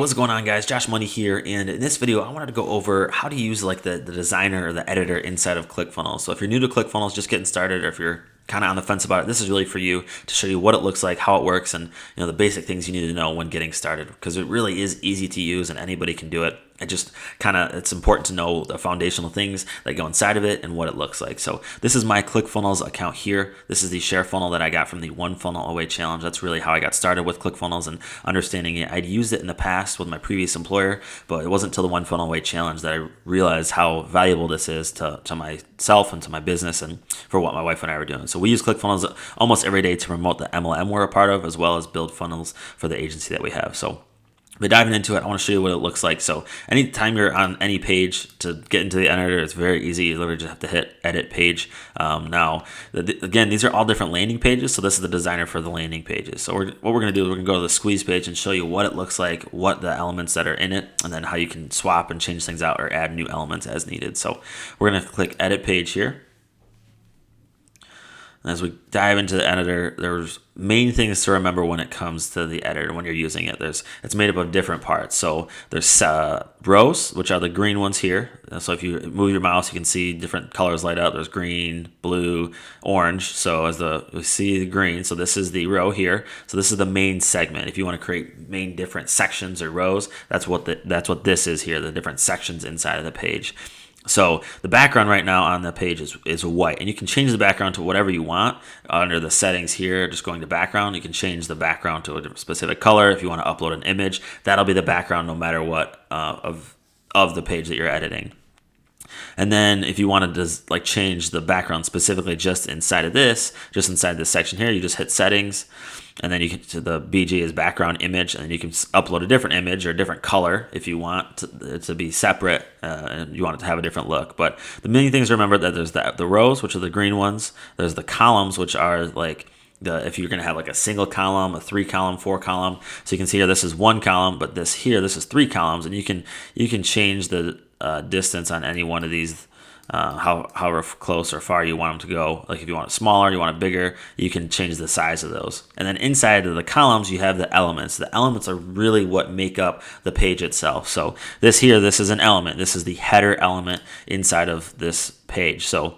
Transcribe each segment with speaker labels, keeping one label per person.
Speaker 1: What's going on, guys? Josh Money here, and in this video I wanted to go over how to use like the designer or the editor inside of Clickfunnels. So if you're new to Clickfunnels, just getting started, or if you're kind of on the fence about it, this is really for you to show you what it looks like, how it works, and the basic things you need to know when getting started, because it really is easy to use and anybody can do it. It's important to know the foundational things that go inside of it and what it looks like. So this is my Clickfunnels account here. This is the share funnel that I got from the One Funnel Away Challenge. That's really how I got started with Clickfunnels and understanding it. I'd used it in the past with my previous employer, but it wasn't until the One Funnel Away Challenge that I realized how valuable this is to myself and to my business and for what my wife and I were doing. So we use Clickfunnels almost every day to promote the MLM we're a part of, as well as build funnels for the agency that we have. So but diving into it, I want to show you what it looks like. So anytime you're on any page, to get into the editor, it's very easy. You literally just have to hit edit page. Again, these are all different landing pages. So this is the designer for the landing pages. So what we're going to do is we're going to go to the squeeze page and show you what it looks like, what the elements that are in it, and then how you can swap and change things out or add new elements as needed. So we're going to click edit page here. And as we dive into the editor, there's main things to remember when it comes to the editor when you're using it. It's made up of different parts. So there's rows, which are the green ones here. So if you move your mouse, you can see different colors light up. There's green, blue, orange. So we see the green, so this is the row here. So this is the main segment. If you want to create main different sections or rows, that's what this is here, the different sections inside of the page. So the background right now on the page is white, and you can change the background to whatever you want. Under the settings here, just going to background, you can change the background to a different specific color. If you want to upload an image, that'll be the background no matter what of the page that you're editing. And then if you wanted to change the background specifically just inside this section here, you just hit settings, and then you can to the BG is background image, and then you can upload a different image or a different color if you want it to be separate and you want it to have a different look. But the main things to remember that there's the rows, which are the green ones. There's the columns, which are if you're going to have a single column, a 3-column, 4-column. So you can see here this is 1 column, but this is 3 columns, and you can change the distance on any one of these, however close or far you want them to go. Like if you want it smaller, you want it bigger, you can change the size of those. And then inside of the columns, you have the elements. The elements are really what make up the page itself. So this is an element. This is the header element inside of this page. So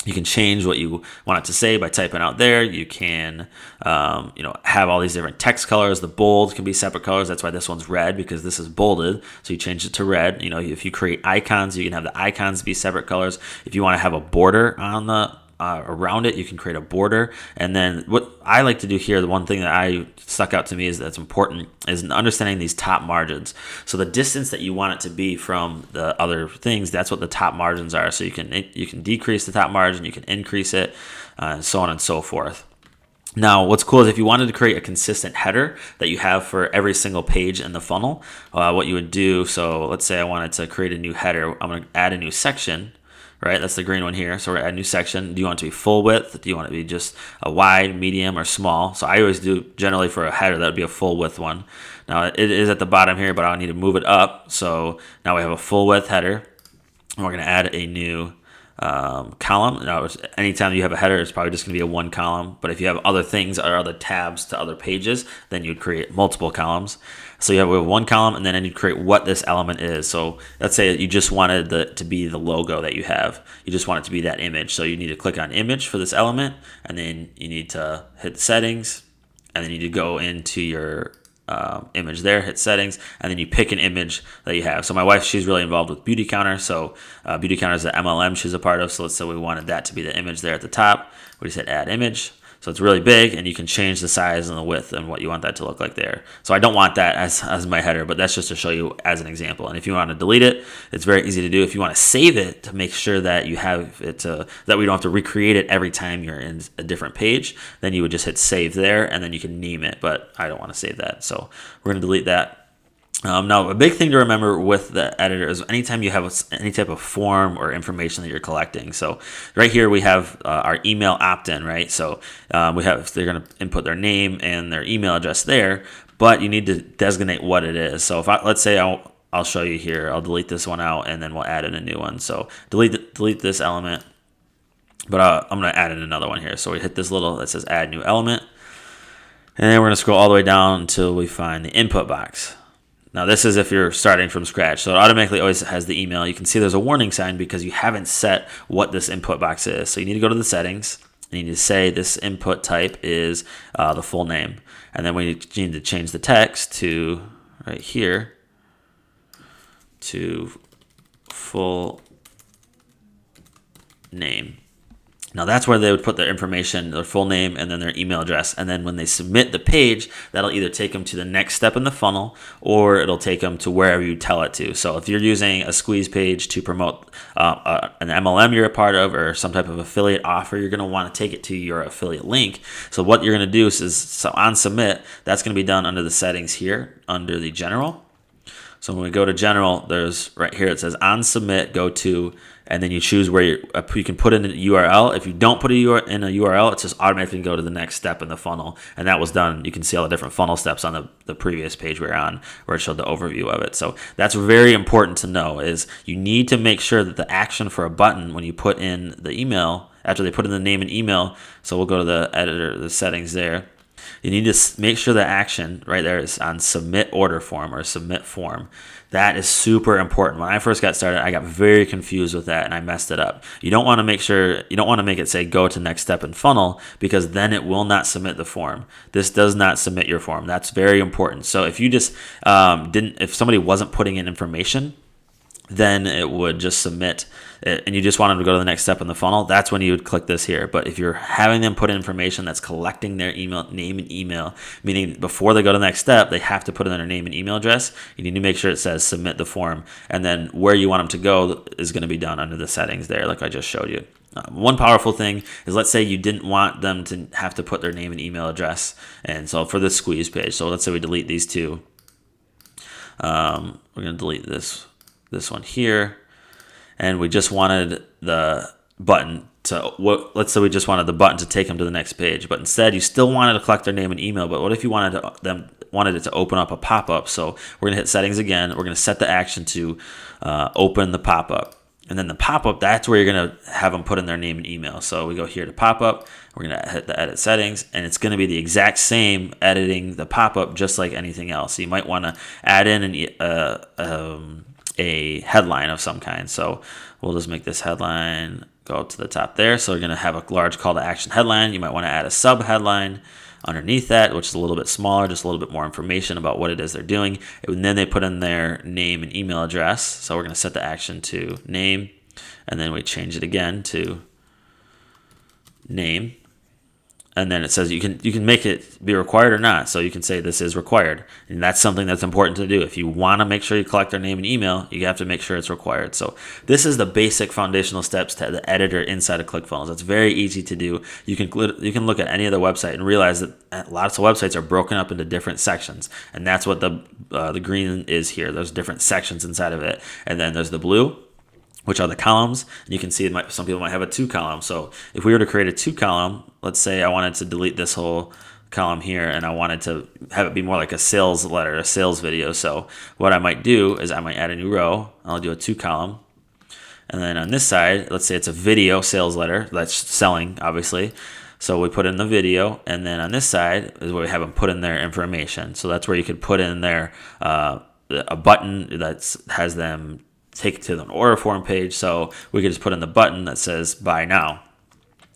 Speaker 1: you can change what you want it to say by typing out there. You can, have all these different text colors. The bold can be separate colors. That's why this one's red, because this is bolded. So you change it to red. If you create icons, you can have the icons be separate colors. If you want to have a border on the around it, you can create a border. And then what I like to do here, the one thing that stuck out to me that's important is understanding these top margins. So the distance that you want it to be from the other things, that's what the top margins are. So you can decrease the top margin, you can increase it, so on and so forth. Now, what's cool is if you wanted to create a consistent header that you have for every single page in the funnel, what you would do, so let's say I wanted to create a new header. I'm going to add a new section. Right, that's the green one here. So we're at a new section. Do you want it to be full width? Do you want it to be just a wide, medium, or small? So I always do generally for a header, that would be a full width one. Now it is at the bottom here, but I need to move it up. So now we have a full width header. And we're going to add a new column. Now, anytime you have a header, it's probably just going to be a 1 column. But if you have other things or other tabs to other pages, then you'd create multiple columns. So you have 1 column, and then you create what this element is. So let's say you just wanted to be the logo that you have. You just want it to be that image. So you need to click on image for this element, and then you need to hit settings, and then you need to go into your image there, hit settings, and then you pick an image that you have. So my wife, she's really involved with Beauty Counter. So Beauty Counter is the MLM she's a part of. So let's say we wanted that to be the image there at the top. We just hit add image. So it's really big, and you can change the size and the width and what you want that to look like there. So I don't want that as my header, but that's just to show you as an example. And if you want to delete it, it's very easy to do. If you want to save it to make sure that you have it that we don't have to recreate it every time you're in a different page, then you would just hit save there, and then you can name it. But I don't want to save that, so we're going to delete that. Now, a big thing to remember with the editor is anytime you have any type of form or information that you're collecting. So right here we have our email opt-in, right? So they're going to input their name and their email address there, but you need to designate what it is. So let's say I'll show you here. I'll delete this one out, and then we'll add in a new one. So delete this element, but I'm going to add in another one here. So we hit this little that says add new element, and then we're going to scroll all the way down until we find the input box. Now this is if you're starting from scratch. So it automatically always has the email. You can see there's a warning sign because you haven't set what this input box is. So you need to go to the settings and you need to say this input type is the full name. And then we need to change the text to right here to full name. Now that's where they would put their information, their full name, and then their email address. And then when they submit the page, that'll either take them to the next step in the funnel, or it'll take them to wherever you tell it to. So if you're using a squeeze page to promote an MLM you're a part of, or some type of affiliate offer, you're going to want to take it to your affiliate link. So what you're going to do is on submit, that's going to be done under the settings here, under the general. So when we go to general, there's right here, it says on submit, go to, and then you choose where you can put in a URL. If you don't put in a URL, it's just automatically go to the next step in the funnel. And that was done. You can see all the different funnel steps on the previous page we were on, where it showed the overview of it. So that's very important to know, is you need to make sure that the action for a button when you put in the email, after they put in the name and email, so we'll go to the editor, the settings there. You need to make sure the action right there is on submit order form or submit form. That is super important. When I first got started, I got very confused with that and I messed it up. You don't want to make it say go to next step in funnel, because then it will not submit the form. This does not submit your form. That's very important. So if you just if somebody wasn't putting in information, then it would just submit it, and you just want them to go to the next step in the funnel, that's when you would click this here. But if you're having them put in information that's collecting their email, name and email, meaning before they go to the next step, they have to put in their name and email address, you need to make sure it says submit the form, and then where you want them to go is going to be done under the settings there, like I just showed you. One powerful thing is, let's say you didn't want them to have to put their name and email address, and so for this squeeze page, so let's say we delete these two. We're going to delete this one here, and we just wanted the button to, let's say we just wanted the button to take them to the next page, but instead you still wanted to collect their name and email. But what if you wanted it to open up a pop-up? So we're going to hit settings again. We're going to set the action to open the pop-up. And then the pop-up, that's where you're going to have them put in their name and email. So we go here to pop-up. We're going to hit the edit settings, and it's going to be the exact same editing the pop-up just like anything else. So you might want to add in a headline of some kind. So we'll just make this headline go up to the top there. So we're going to have a large call to action headline. You might want to add a sub headline underneath that, which is a little bit smaller, just a little bit more information about what it is they're doing. And then they put in their name and email address. So we're going to set the action to name, and then we change it again to name. And then it says you can make it be required or not. So you can say this is required. And that's something that's important to do. If you want to make sure you collect their name and email, you have to make sure it's required. So this is the basic foundational steps to the editor inside of Clickfunnels. It's very easy to do. You can look at any other website and realize that lots of websites are broken up into different sections. And that's what the green is here. There's different sections inside of it. And then there's the blue, which are the columns. And you can see some people might have a 2-column. So if we were to create a 2-column, let's say I wanted to delete this whole column here and I wanted to have it be more like a sales letter, a sales video. So what I might do is I might add a new row. I'll do a 2-column. And then on this side, let's say it's a video sales letter that's selling, obviously. So we put in the video, and then on this side is where we have them put in their information. So that's where you could put in their a button that has them take it to an order form page. So we could just put in the button that says buy now.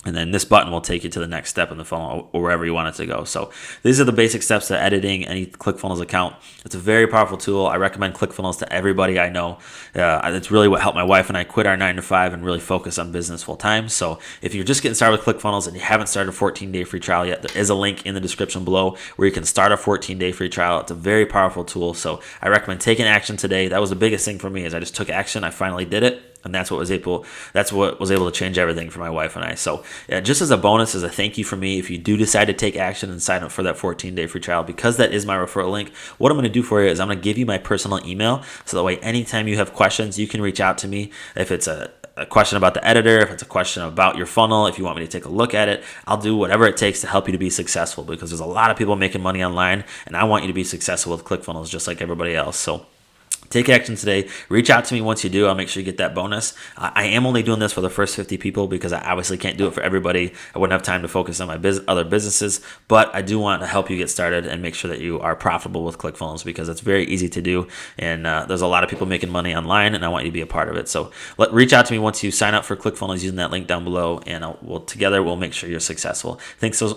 Speaker 1: And then this button will take you to the next step in the funnel or wherever you want it to go. So these are the basic steps to editing any ClickFunnels account. It's a very powerful tool. I recommend ClickFunnels to everybody I know. It's really what helped my wife and I quit our 9-to-5 and really focus on business full time. So if you're just getting started with ClickFunnels and you haven't started a 14-day free trial yet, there is a link in the description below where you can start a 14-day free trial. It's a very powerful tool. So I recommend taking action today. That was the biggest thing for me, is I just took action. I finally did it. And that's what was able to change everything for my wife and I. So just as a bonus, as a thank you for me, if you do decide to take action and sign up for that 14-day free trial, because that is my referral link, what I'm going to do for you is I'm going to give you my personal email. So that way, anytime you have questions, you can reach out to me. If it's a question about the editor, if it's a question about your funnel, if you want me to take a look at it, I'll do whatever it takes to help you to be successful, because there's a lot of people making money online, and I want you to be successful with ClickFunnels just like everybody else. So Take action today. Reach out to me once you do. I'll make sure you get that bonus. I am only doing this for the first 50 people because I obviously can't do it for everybody. I wouldn't have time to focus on my other businesses, but I do want to help you get started and make sure that you are profitable with ClickFunnels because it's very easy to do. And there's a lot of people making money online, and I want you to be a part of it. So reach out to me once you sign up for ClickFunnels using that link down below, and together we'll make sure you're successful. Thanks so